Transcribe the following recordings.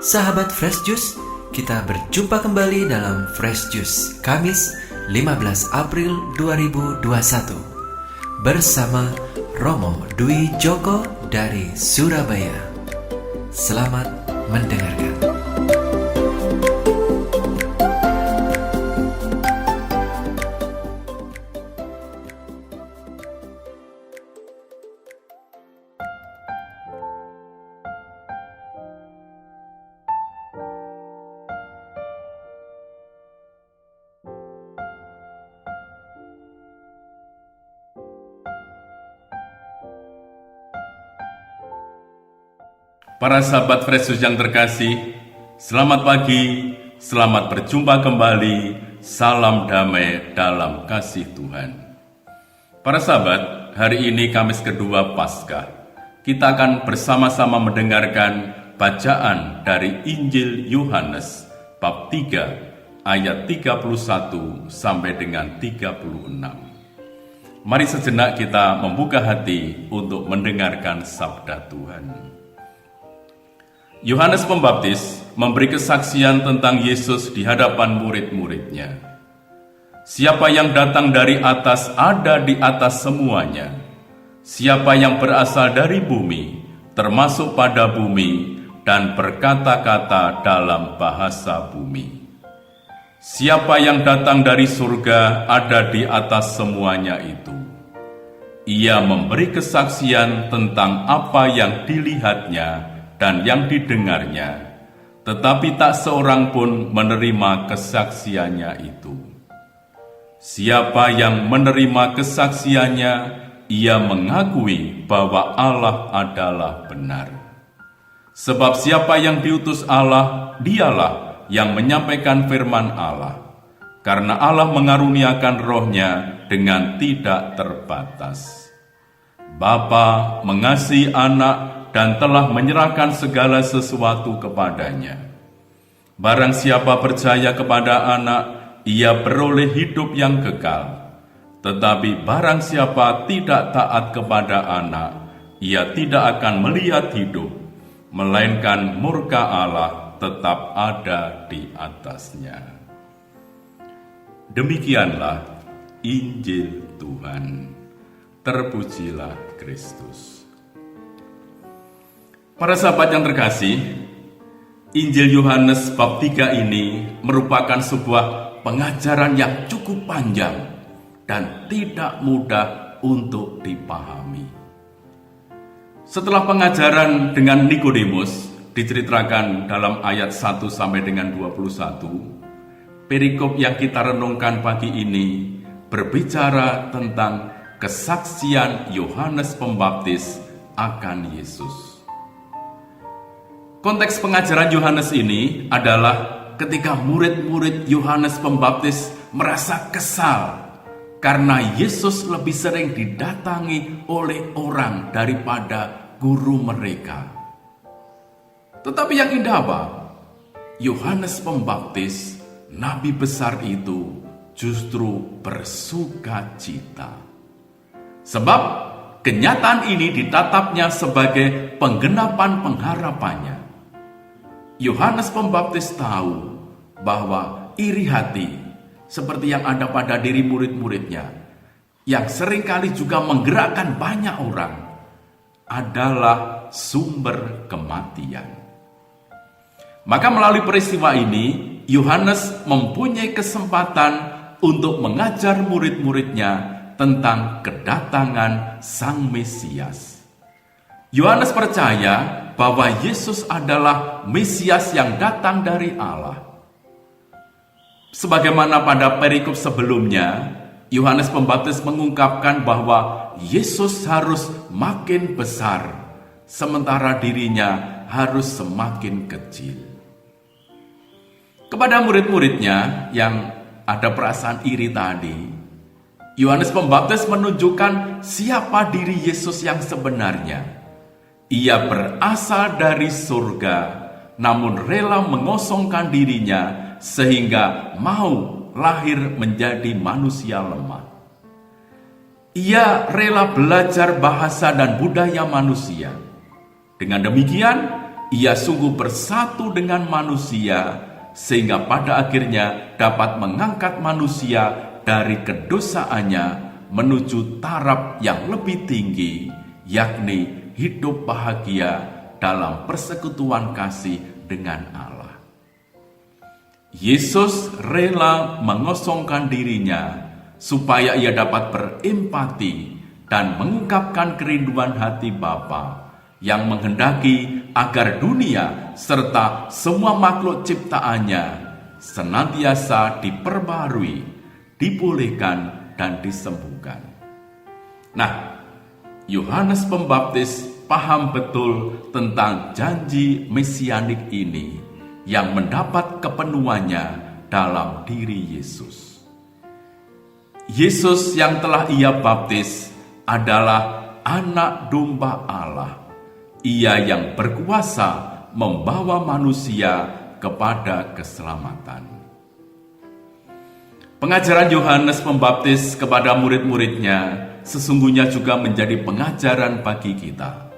Sahabat Fresh Juice, kita berjumpa kembali dalam Fresh Juice Kamis 15 April 2021 bersama Romo Dwi Joko dari Surabaya. Selamat mendengarkan. Para sahabat Fresh Juice yang terkasih, selamat pagi, selamat berjumpa kembali, salam damai dalam kasih Tuhan. Para sahabat, hari ini Kamis kedua Paskah, kita akan bersama-sama mendengarkan bacaan dari Injil Yohanes, bab 3, ayat 31 sampai dengan 36. Mari sejenak kita membuka hati untuk mendengarkan sabda Tuhan. Yohanes Pembaptis memberi kesaksian tentang Yesus di hadapan murid-muridnya. Siapa yang datang dari atas ada di atas semuanya. Siapa yang berasal dari bumi, termasuk pada bumi, dan berkata-kata dalam bahasa bumi. Siapa yang datang dari surga ada di atas semuanya itu. Ia memberi kesaksian tentang apa yang dilihatnya dan yang didengarnya, tetapi tak seorang pun menerima kesaksiannya itu. Siapa yang menerima kesaksiannya, ia mengakui bahwa Allah adalah benar. Sebab siapa yang diutus Allah, dialah yang menyampaikan firman Allah, karena Allah mengaruniakan rohnya dengan tidak terbatas. Bapa mengasihi anak dan telah menyerahkan segala sesuatu kepadanya. Barang siapa percaya kepada anak, ia beroleh hidup yang kekal. Tetapi barang siapa tidak taat kepada anak, ia tidak akan melihat hidup, melainkan murka Allah tetap ada di atasnya. Demikianlah Injil Tuhan. Terpujilah Kristus. Para sahabat yang terkasih, Injil Yohanes bab 3 ini merupakan sebuah pengajaran yang cukup panjang dan tidak mudah untuk dipahami. Setelah pengajaran dengan Nikodemus diceritakan dalam ayat 1 sampai dengan 21, perikop yang kita renungkan pagi ini berbicara tentang kesaksian Yohanes Pembaptis akan Yesus. Konteks pengajaran Yohanes ini adalah ketika murid-murid Yohanes Pembaptis merasa kesal karena Yesus lebih sering didatangi oleh orang daripada guru mereka. Tetapi yang indah apa? Yohanes Pembaptis, nabi besar itu, justru bersuka cita. Sebab kenyataan ini ditatapnya sebagai penggenapan pengharapannya. Yohanes Pembaptis tahu bahwa iri hati seperti yang ada pada diri murid-muridnya, yang seringkali juga menggerakkan banyak orang, adalah sumber kematian. Maka melalui peristiwa ini, Yohanes mempunyai kesempatan untuk mengajar murid-muridnya tentang kedatangan Sang Mesias. Yohanes percaya bahwa Yesus adalah Mesias yang datang dari Allah. Sebagaimana pada perikop sebelumnya, Yohanes Pembaptis mengungkapkan bahwa Yesus harus makin besar, sementara dirinya harus semakin kecil. Kepada murid-muridnya yang ada perasaan iri tadi, Yohanes Pembaptis menunjukkan siapa diri Yesus yang sebenarnya. Ia berasal dari surga, namun rela mengosongkan dirinya sehingga mau lahir menjadi manusia lemah. Ia rela belajar bahasa dan budaya manusia. Dengan demikian, Ia sungguh bersatu dengan manusia, sehingga pada akhirnya dapat mengangkat manusia dari kedosaannya menuju taraf yang lebih tinggi, yakni hidup bahagia dalam persekutuan kasih dengan Allah. Yesus rela mengosongkan dirinya supaya ia dapat berempati dan mengungkapkan kerinduan hati Bapa yang menghendaki agar dunia serta semua makhluk ciptaannya senantiasa diperbarui, dipulihkan, dan disembuhkan. Nah, Yohanes Pembaptis paham betul tentang janji mesianik ini yang mendapat kepenuhannya dalam diri Yesus. Yesus yang telah ia baptis adalah anak domba Allah. Ia yang berkuasa membawa manusia kepada keselamatan. Pengajaran Yohanes Pembaptis kepada murid-muridnya sesungguhnya juga menjadi pengajaran bagi kita.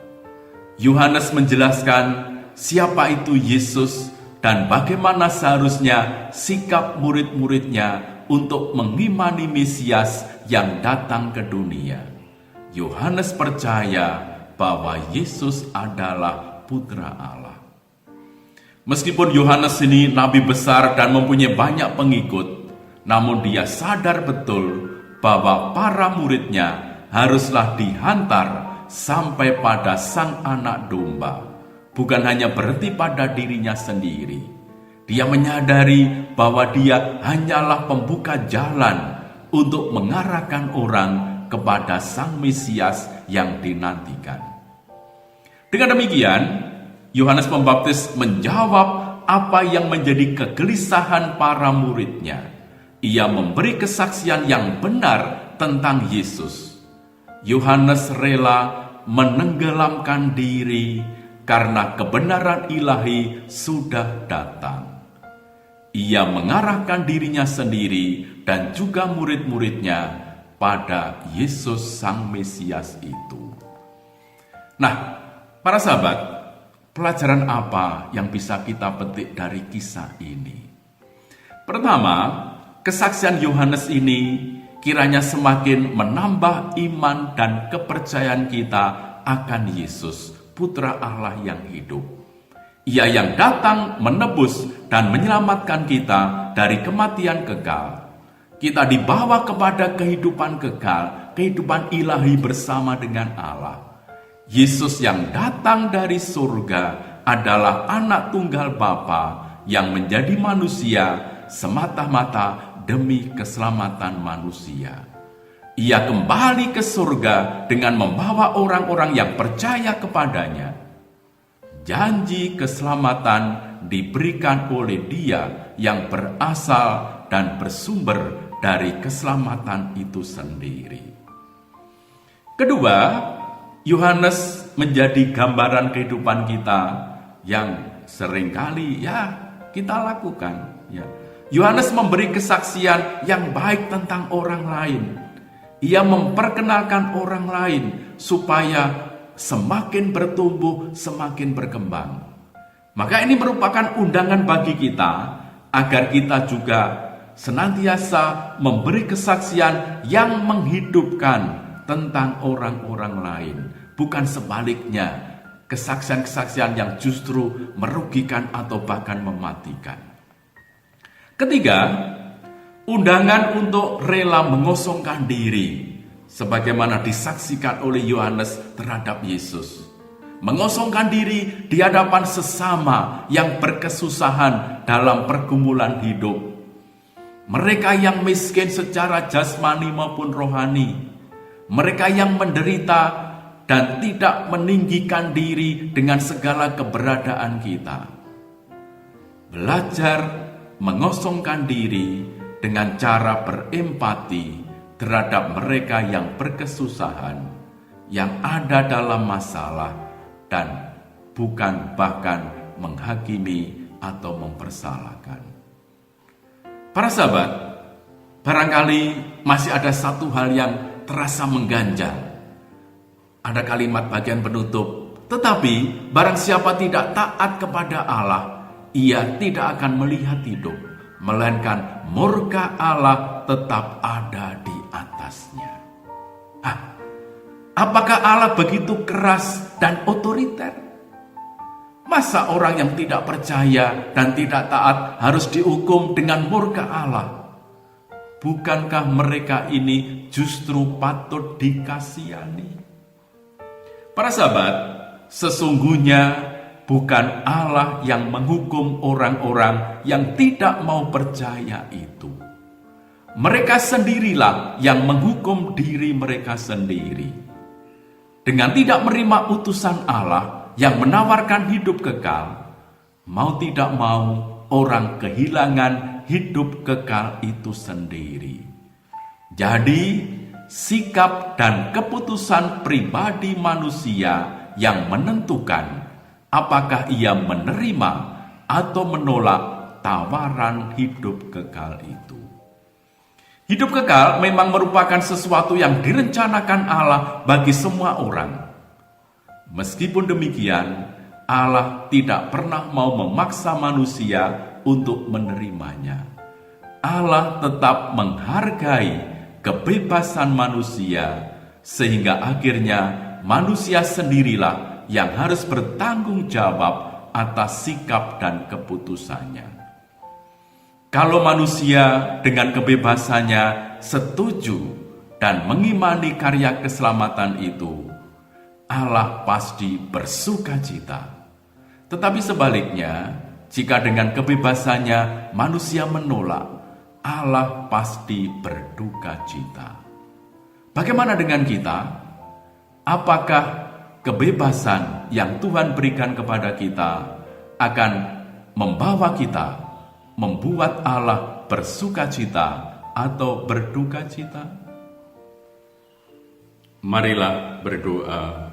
Yohanes menjelaskan siapa itu Yesus dan bagaimana seharusnya sikap murid-muridnya untuk mengimani Mesias yang datang ke dunia. Yohanes percaya bahwa Yesus adalah Putra Allah. Meskipun Yohanes ini nabi besar dan mempunyai banyak pengikut, namun dia sadar betul bahwa para muridnya haruslah dihantar sampai pada sang anak domba, bukan hanya berhenti pada dirinya sendiri. Dia menyadari bahwa dia hanyalah pembuka jalan untuk mengarahkan orang kepada sang Mesias yang dinantikan. Dengan demikian, Yohanes Pembaptis menjawab apa yang menjadi kegelisahan para muridnya. Ia memberi kesaksian yang benar tentang Yesus. Yohanes rela menenggelamkan diri karena kebenaran ilahi sudah datang. Ia mengarahkan dirinya sendiri dan juga murid-muridnya pada Yesus Sang Mesias itu. Nah, para sahabat, pelajaran apa yang bisa kita petik dari kisah ini? Pertama, kesaksian Yohanes ini kiranya semakin menambah iman dan kepercayaan kita akan Yesus, Putra Allah yang hidup. Ia yang datang menebus dan menyelamatkan kita dari kematian kekal. Kita dibawa kepada kehidupan kekal, kehidupan ilahi bersama dengan Allah. Yesus yang datang dari surga adalah anak tunggal Bapa yang menjadi manusia semata-mata demi keselamatan manusia. Ia kembali ke surga dengan membawa orang-orang yang percaya kepadanya. Janji keselamatan diberikan oleh Dia yang berasal dan bersumber dari keselamatan itu sendiri. Kedua, Yohanes menjadi gambaran kehidupan kita yang seringkali kita lakukan. Yohanes memberi kesaksian yang baik tentang orang lain. Ia memperkenalkan orang lain supaya semakin bertumbuh, semakin berkembang. Maka ini merupakan undangan bagi kita agar kita juga senantiasa memberi kesaksian yang menghidupkan tentang orang-orang lain, bukan sebaliknya, kesaksian-kesaksian yang justru merugikan atau bahkan mematikan. Ketiga, undangan untuk rela mengosongkan diri, sebagaimana disaksikan oleh Yohanes terhadap Yesus. Mengosongkan diri di hadapan sesama yang berkesusahan dalam pergumulan hidup. Mereka yang miskin secara jasmani maupun rohani. Mereka yang menderita dan tidak meninggikan diri dengan segala keberadaan kita. Belajar mengosongkan diri dengan cara berempati terhadap mereka yang berkesusahan, yang ada dalam masalah, dan bukan bahkan menghakimi atau mempersalahkan. Para sahabat, barangkali masih ada satu hal yang terasa mengganjal. Ada kalimat bagian penutup Tetapi barang siapa tidak taat kepada Allah, ia tidak akan melihat hidup, melainkan murka Allah tetap ada di atasnya. Apakah Allah begitu keras dan otoriter? Masa orang yang tidak percaya dan tidak taat harus dihukum dengan murka Allah? Bukankah mereka ini justru patut dikasihani? Para sahabat, sesungguhnya bukan Allah yang menghukum orang-orang yang tidak mau percaya itu. Mereka sendirilah yang menghukum diri mereka sendiri. Dengan tidak menerima utusan Allah yang menawarkan hidup kekal, mau tidak mau orang kehilangan hidup kekal itu sendiri. Jadi, sikap dan keputusan pribadi manusia yang menentukan apakah ia menerima atau menolak tawaran hidup kekal itu. Hidup kekal memang merupakan sesuatu yang direncanakan Allah bagi semua orang. Meskipun demikian, Allah tidak pernah mau memaksa manusia untuk menerimanya. Allah tetap menghargai kebebasan manusia, sehingga akhirnya manusia sendirilah yang harus bertanggung jawab atas sikap dan keputusannya. Kalau manusia dengan kebebasannya setuju dan mengimani karya keselamatan itu, Allah pasti bersukacita. Tetapi sebaliknya, jika dengan kebebasannya manusia menolak, Allah pasti berduka cita. Bagaimana dengan kita? Apakah kebebasan yang Tuhan berikan kepada kita akan membawa kita, membuat Allah bersukacita atau berduka cita? Marilah berdoa.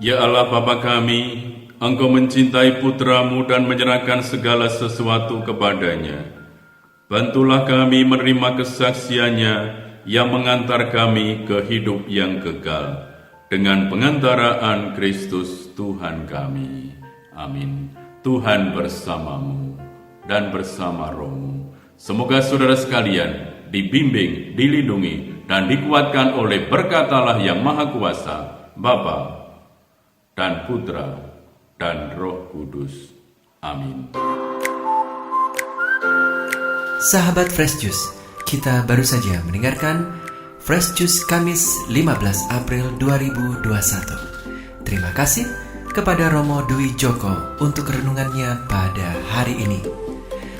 Ya Allah Bapa kami, Engkau mencintai putra-Mu dan menyerahkan segala sesuatu kepadanya. Bantulah kami menerima kesaksiannya yang mengantar kami ke hidup yang kekal, dengan pengantaraan Kristus Tuhan kami. Amin. Tuhan bersamamu dan bersama rohmu. Semoga saudara sekalian dibimbing, dilindungi, dan dikuatkan oleh berkat Allah yang Maha Kuasa, Bapa dan Putra dan Roh Kudus. Amin. Sahabat Fresh Juice, kita baru saja mendengarkan Fresh Juice Kamis 15 April 2021. Terima kasih kepada Romo Dwi Joko untuk renungannya pada hari ini.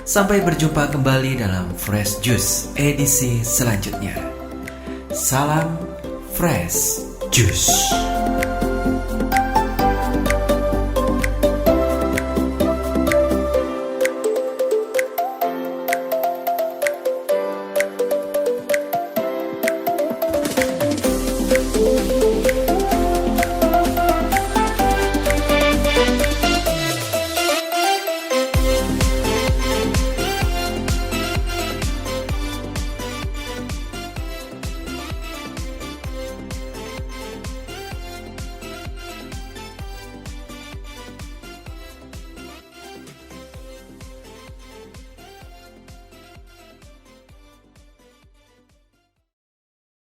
Sampai berjumpa kembali dalam Fresh Juice edisi selanjutnya. Salam Fresh Juice.